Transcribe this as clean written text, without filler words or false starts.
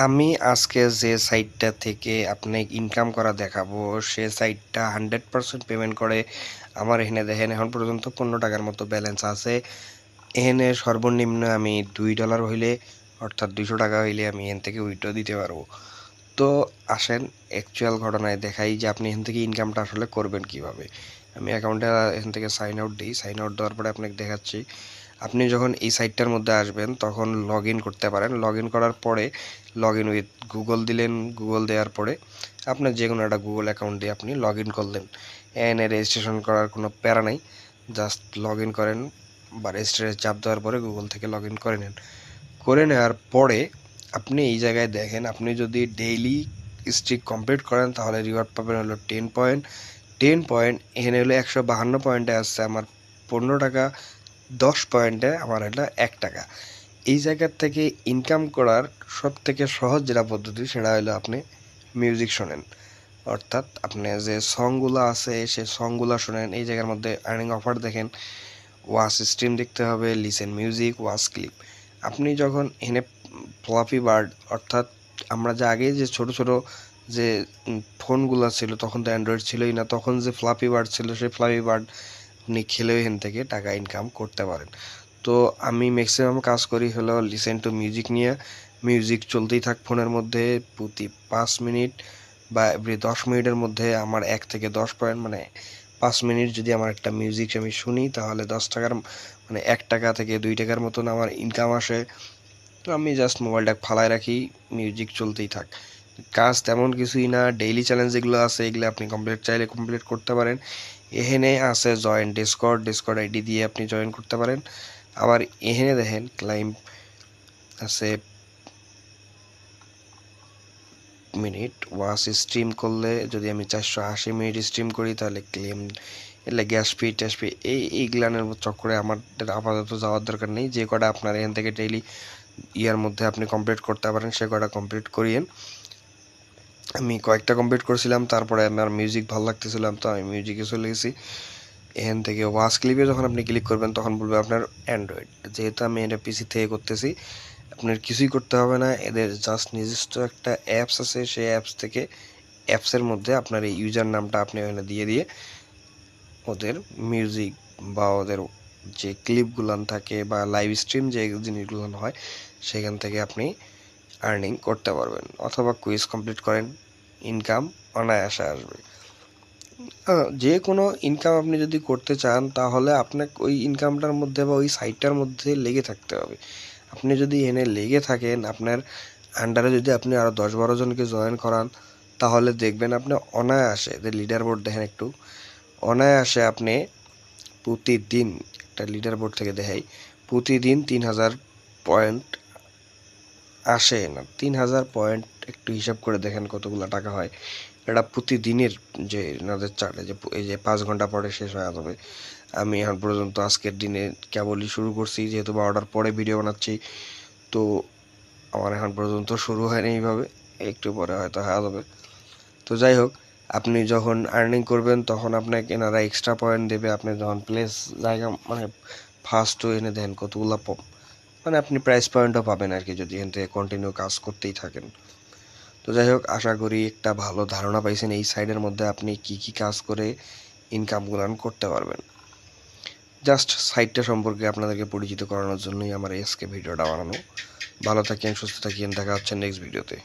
আমি আজকে যে সাইটটা থেকে আপনাকে ইনকাম করা দেখাবো, সে সাইটটা 100% পেমেন্ট করে। আমার এখানে দেখেন এখন পর্যন্ত 15 টাকার মতো ব্যালেন্স আছে। এখানে সর্বনিম্ন আমি $2 হইলে, অর্থাৎ 200 টাকা হইলে আমি এখান থেকে উইথড্র দিতে পারবো। তো আসেন অ্যাকচুয়াল ঘটনায় দেখাই যে আপনি এখান থেকে ইনকামটা আসলে করবেন কিভাবে। আমি অ্যাকাউন্টে এখান থেকে সাইন আউট দিই। সাইন আউট দেওয়ার পরে আপনাকে দেখাচ্ছি। আপনি যখন এই সাইটটার মধ্যে আসবেন তখন লগ ইন করতে পারেন। লগ ইন করার পরে লগ ইন উইথ গুগল দিলেন। গুগল দেওয়ার পরে আপনার যে কোনো একটা গুগল অ্যাকাউন্ট দিয়ে আপনি লগ ইন করলেন। এনে রেজিস্ট্রেশন করার কোনো প্যারা নাই, জাস্ট লগ ইন করেন বা রেজিস্ট্রেশন চাপ দেওয়ার পরে গুগল থেকে লগ ইন করে নেন। করে নেওয়ার পরে আপনি এই জায়গায় দেখেন, আপনি যদি ডেইলি স্ট্রিক কমপ্লিট করেন তাহলে রিওয়ার্ড পাবেন হলো 10 পয়েন্ট। 10 পয়েন্ট এখানে হলো 152 পয়েন্টে আসছে আমার 15 টাকা। 10 পয়েন্টে আমার হলো 1 টাকা। এই জায়গার থেকে ইনকাম করার সব থেকে সহজ যেটা পদ্ধতি সেটা হলো আপনি মিউজিক শোনেন, অর্থাৎ আপনি যে সংগুলো আছে সেই সংগুলো শোনেন। এই জায়গার মধ্যে আর্নিং অফার দেখেন, ওয়াচ স্ট্রিম দেখতে হবে, লিসেন মিউজিক, ওয়াচ ক্লিপ। আপনি যখন এখানে ফ্লাফি বার্ড, অর্থাৎ আমরা যে আগে যে ছোট ছোট যে ফোনগুলো ছিল তখন তো অ্যান্ড্রয়েড ছিলই না, তখন যে ফ্লাফি বার্ড ছিল সেই ফ্লাফি বার্ড আপনি খেলেও এখান থেকে টাকা ইনকাম করতে পারেন। তো আমি ম্যাক্সিমাম কাজ করি হলো লিসেন টু মিউজিক নিয়ে। মিউজিক চলতেই থাক ফোনের মধ্যে, প্রতি 5 মিনিট বা এভরি 10 মিনিটের মধ্যে আমার 1 থেকে 10 পয়েন্ট, মানে 5 মিনিট যদি আমার একটা মিউজিক আমি শুনি তাহলে 10 টাকার, মানে 1 টাকা থেকে 2 টাকার মতন আমার ইনকাম আসে। তো আমি জাস্ট মোবাইলটা ফালায় রাখি, মিউজিক চলতেই থাক। কাজ তেমন কিছুই না, ডেইলি চ্যালেঞ্জ যেগুলো আছে এগুলো আপনি চাইলে কমপ্লিট করতে পারেন। এখানে আছে জয়েন ডিসকর্ড, ডিসকর্ড আইডি দিয়ে আপনি জয়েন করতে পারেন। আবার এখানে দেখেন ক্লাইম আছে, মিনিট ওয়াচ স্ট্রিম করলে যদি আমি 480 মিনিট স্ট্রিম করি তাহলে ক্লেম, এলে গ্যাস ফি ট্যাস ফি এইগুলানের চক্করে আমার আপাতত যাওয়ার দরকার নেই। যে কটা আপনার এখান থেকে ডেইলি ইয়ার মধ্যে আপনি কমপ্লিট করতে পারেন সে কটা কমপ্লিট করিয়েন। আমি কয়েকটা কমপ্লিট করছিলাম, তারপরে আমার মিউজিক ভালো লাগতেছিলাম তো আমি মিউজিকে চলে গেছি। এখান থেকে ওয়াচ ক্লিপে যখন আপনি ক্লিক করবেন তখন বলবে আপনার অ্যান্ড্রয়েড। যেহেতু আমি এটা পিসি থেকে করতেছি, আপনার কিছুই করতে হবে না। এদের জাস্ট নিজস্ব একটা অ্যাপস আছে, সেই অ্যাপস থেকে অ্যাপসের মধ্যে আপনার এই ইউজার নামটা আপনি ওখানে দিয়ে দিয়ে ওদের মিউজিক বা ওদের যে ক্লিপগুলান থাকে বা লাইভ স্ট্রিম যে জিনিসগুলো হয় সেখান থেকে আপনি আর্নিং করতে পারবেন। অথবা কুইজ কমপ্লিট করেন, ইনকাম অনায়াসে আসবে। যে কোনো ইনকাম আপনি যদি করতে চান তাহলে আপনাকে ওই ইনকামটার মধ্যে বা ওই সাইটটার মধ্যে লেগে থাকতে হবে। আপনি যদি এনে লেগে থাকেন, আপনার আন্ডারে যদি আপনি আরও 10-12 জনকে জয়েন করান তাহলে দেখবেন আপনি অনায়াসে, যে লিডার বোর্ড দেখেন একটু, অনায়াসে আপনি প্রতিদিন, একটা লিডার বোর্ড থেকে দেখাই, প্রতিদিন 3000 পয়েন্ট আসে না, 3000 পয়েন্ট একটু হিসাব করে দেখেন কতগুলো টাকা হয়। এটা প্রতিদিনের যে এনাদের চার্টে যে এই যে 5 ঘন্টা পরে শেষ হয়ে যাবে। আমি এখন পর্যন্ত আজকের দিনে কেবলই শুরু করছি, যেহেতু 12টার পরে ভিডিও বানাচ্ছি, তো আমার এখন পর্যন্ত শুরু হয়নি এইভাবে, একটু পরে হয়তো হয়ে যাবে। তো যাই হোক, আপনি যখন আর্নিং করবেন তখন আপনাকে এনারা এক্সট্রা পয়েন্ট দেবে। আপনি যখন প্লেস জায়গা মানে ফার্স্ট এনে দেন কতগুলো মানে আপনি প্রাইস পয়েন্টও পাবেন আর কি, যদি এখান থেকে কন্টিনিউ কাজ করতেই থাকেন। তো যাই হোক, আশা করি একটা ভালো ধারণা পাইছেন এই সাইডের মধ্যে আপনি কি কি কাজ করে ইনকামগুলো করতে পারবেন। জাস্ট সাইটটা সম্পর্কে আপনাদেরকে পরিচিত করানোর জন্যই আমার আজকে ভিডিওটা বানানো। ভালো থাকেন, সুস্থ থাকেন, দেখা হচ্ছে নেক্সট ভিডিওতে।